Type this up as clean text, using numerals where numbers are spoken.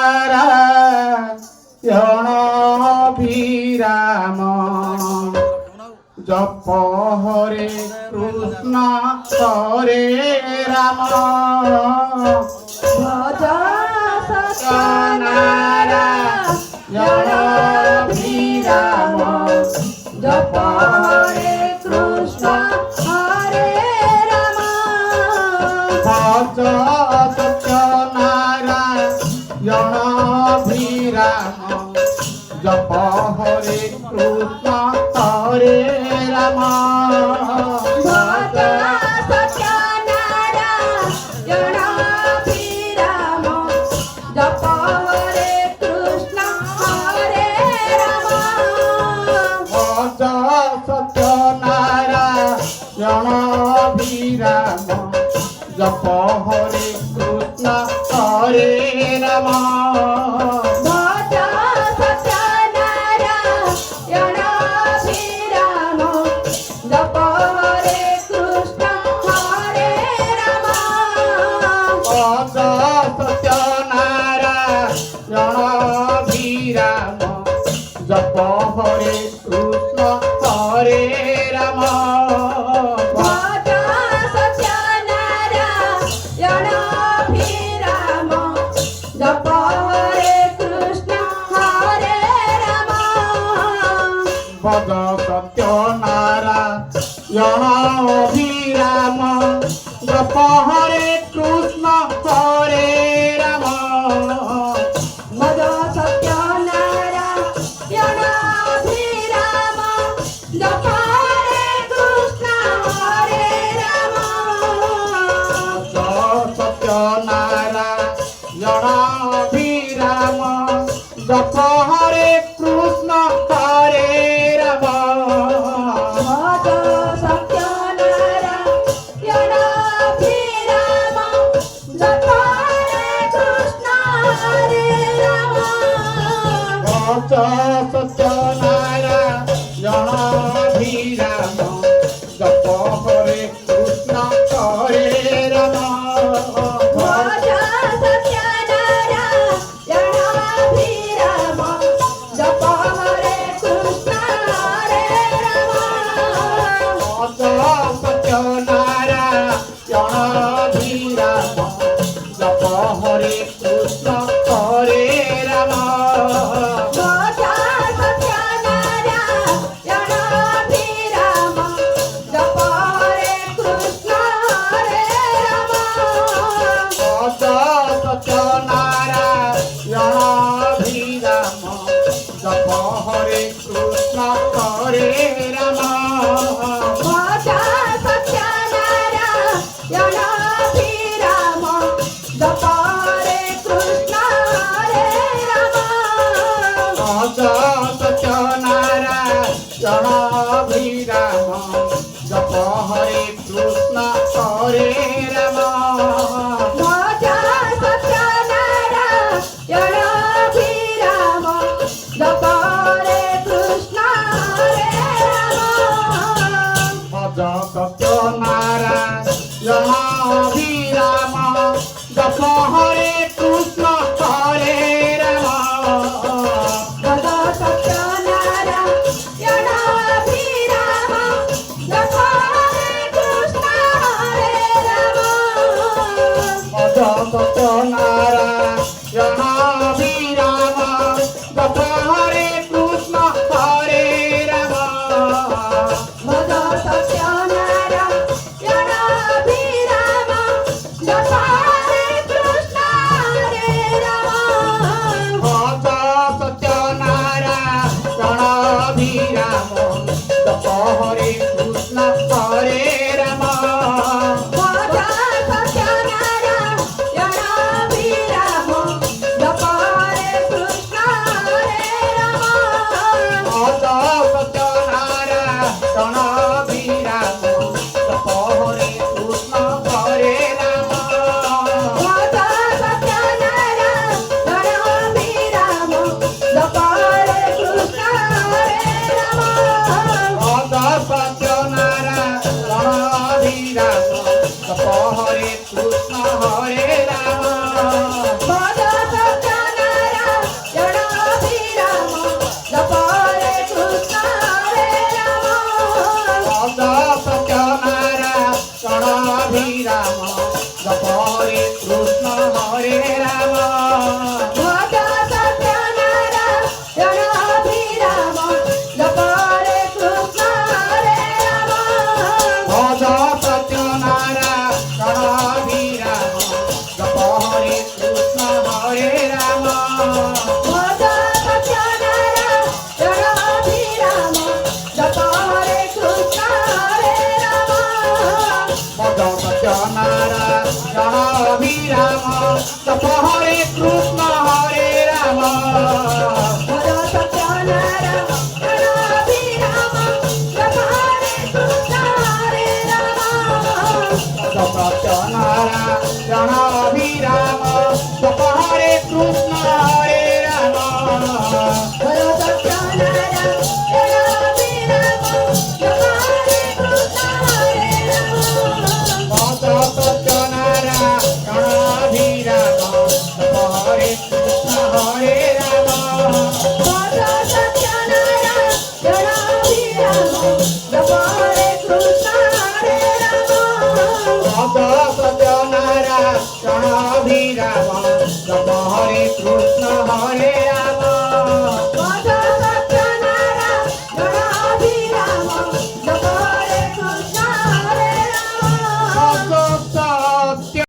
নারায়ণ অভিরাম জপ হরে কৃষ্ণ হরে রাম ভজ সত্যনারায়ণ অভিরাম জপ হরে কৃষ্ণ হরে রাম ভজ সত্যনারায়ণ অভিরাম জপ হরে কৃষ্ণ হরে রাম ভজ সত্যনারায়ণ অভিরাম জপ হরে কৃষ্ণ হরে রাম ভজ সত্যনারায়ণ অভিরাম জপ হরে কৃষ্ণ হরে রাম ভজ সত্যনারায়ণ অভিরাম জপ হরে কৃষ্ণ হরে রাম ভজ সত্যনারায়ণ অভিরাম জপ হরে কৃষ্ণ হরে রাম ভজ সত্যনারায়ণ অভিরাম জপ হরে কৃষ্ণ হরে রাম ভজ সত্যনারায়ণ অভিরাম জপ হরে কৃষ্ণ হরে রাম ভজ সত্যনারায়ণ অভিরাম জপ হরে কৃষ্ণ হরে রাম সত্যনারায়ণ অভিরাম জপ হরে কৃষ্ণ হরে রাম ভজ সত্যনারায়ণ অভিরাম জপ হরে কৃষ্ণ হরে রাম ভজ সত্যনারায়ণ অভিরাম জপ হরে কৃষ্ণ হরে রাম ভজ সত্যনারায়ণ অভিরাম জপ হরে কৃষ্ণ হরে রাম ভজ সত্যনারায়ণ অভিরাম জপ হরে কৃষ্ণ হরে রাম ভজ ভজ সত্যনারায়ণ অভিরাম জপ হরে কৃষ্ণ হরে রাম ভজ সত্যনারায়ণ অভিরাম জপ হরে কৃষ্ণ হরে রাম ভজ সত্যনারায়ণ অভিরাম জপ হরে কৃষ্ণ হরে রাম সত্যনারায়ণ অভিরাম জপ হরে কৃষ্ণ হরে রাম ভজ সত্যনারায়ণ অভিরাম জপ হরে কৃষ্ণ হরে রাম ভজ সত্যনারায়ণ অভিরাম জপ হরে কৃষ্ণ হরে রাম ভজ সত্যনারায়ণ অভিরাম